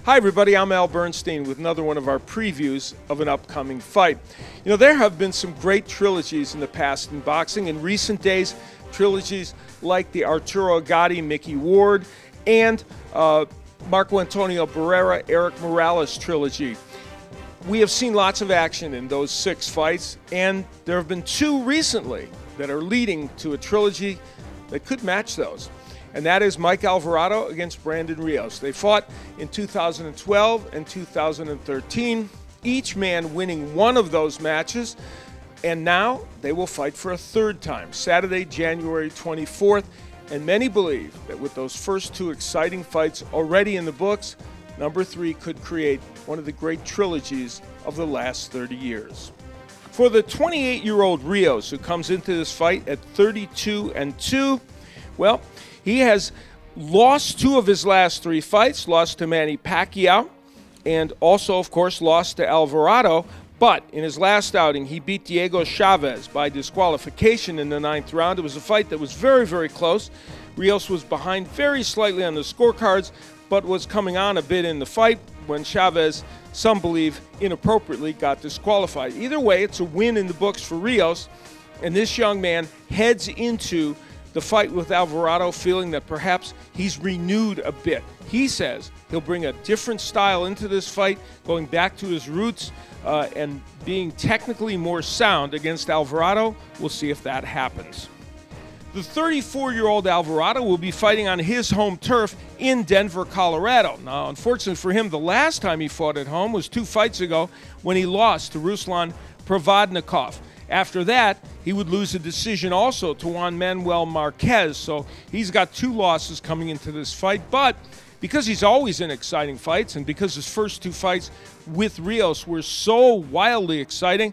Hi everybody, I'm Al Bernstein with another one of our previews of an upcoming fight. You know, there have been some great trilogies in the past in boxing. In recent days, trilogies like the Arturo Gatti-Mickey Ward and Marco Antonio Barrera, Eric Morales trilogy. We have seen lots of action in those 6 fights, and there have been 2 recently that are leading to a trilogy that could match those. And that is Mike Alvarado against Brandon Rios. They fought in 2012 and 2013, each man winning one of those matches, and now they will fight for a 3rd time, Saturday, January 24th. And many believe that with those first 2 exciting fights already in the books, number 3 could create one of the great trilogies of the last 30 years. For the 28-year-old Rios, who comes into this fight at 32-2, well, he has lost 2 of his last 3 fights, lost to Manny Pacquiao, and also, of course, lost to Alvarado. But in his last outing, he beat Diego Chavez by disqualification in the 9th round. It was a fight that was very, very close. Rios was behind very slightly on the scorecards, but was coming on a bit in the fight when Chavez, some believe inappropriately, got disqualified. Either way, it's a win in the books for Rios, and this young man heads into the fight with Alvarado feeling that perhaps he's renewed a bit. He says he'll bring a different style into this fight, going back to his roots and being technically more sound against Alvarado. We'll see if that happens. The 34-year-old Alvarado will be fighting on his home turf in Denver, Colorado. Now, unfortunately for him, the last time he fought at home was 2 fights ago when he lost to Ruslan Provodnikov. After that, he would lose a decision also to Juan Manuel Marquez, so he's got 2 losses coming into this fight. But because he's always in exciting fights and because his first 2 fights with Rios were so wildly exciting,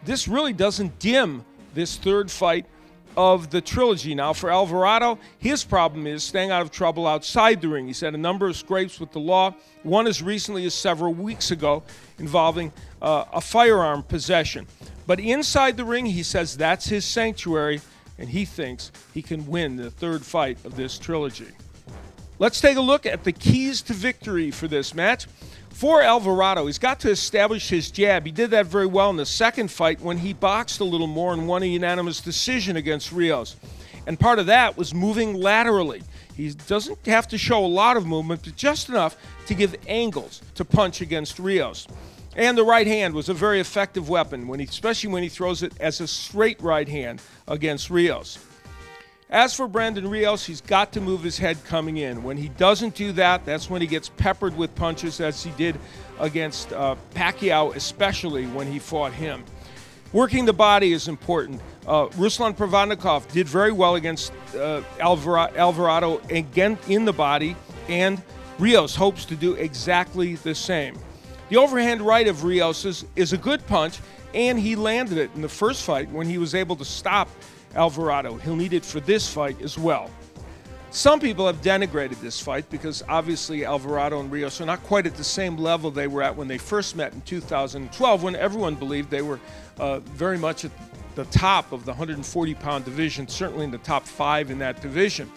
this really doesn't dim this 3rd fight of the trilogy. Now, for Alvarado, his problem is staying out of trouble outside the ring. He's had a number of scrapes with the law, one as recently as several weeks ago involving a firearm possession. But inside the ring, he says that's his sanctuary, and he thinks he can win the 3rd fight of this trilogy. Let's take a look at the keys to victory for this match. For Alvarado, he's got to establish his jab. He did that very well in the 2nd fight when he boxed a little more and won a unanimous decision against Rios. And part of that was moving laterally. He doesn't have to show a lot of movement, but just enough to give angles to punch against Rios. And the right hand was a very effective weapon, especially when he throws it as a straight right hand against Rios. As for Brandon Rios, he's got to move his head coming in. When he doesn't do that, that's when he gets peppered with punches, as he did against Pacquiao, especially when he fought him. Working the body is important. Ruslan Provodnikov did very well against Alvarado again in the body, and Rios hopes to do exactly the same. The overhand right of Rios is a good punch, and he landed it in the first fight when he was able to stop Alvarado. He'll need it for this fight as well. Some people have denigrated this fight because obviously Alvarado and Rios are not quite at the same level they were at when they first met in 2012, when everyone believed they were very much at the top of the 140-pound division, certainly in the top 5 in that division.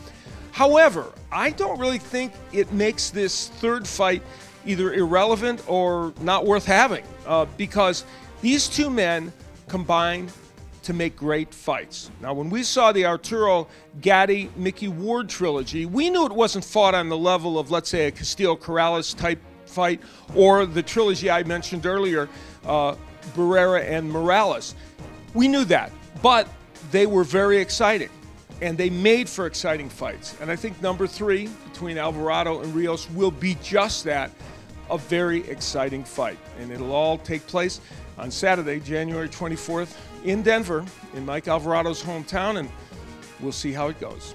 However, I don't really think it makes this 3rd fight either irrelevant or not worth having, because these 2 men combine to make great fights. Now, when we saw the Arturo Gatti-Mickey Ward trilogy, we knew it wasn't fought on the level of, let's say, a Castillo-Corrales type fight or the trilogy I mentioned earlier, Barrera and Morales. We knew that, but they were very exciting, and they made for exciting fights. And I think number 3 between Alvarado and Rios will be just that, a very exciting fight. And it'll all take place on Saturday, January 24th in Denver, in Mike Alvarado's hometown, and we'll see how it goes.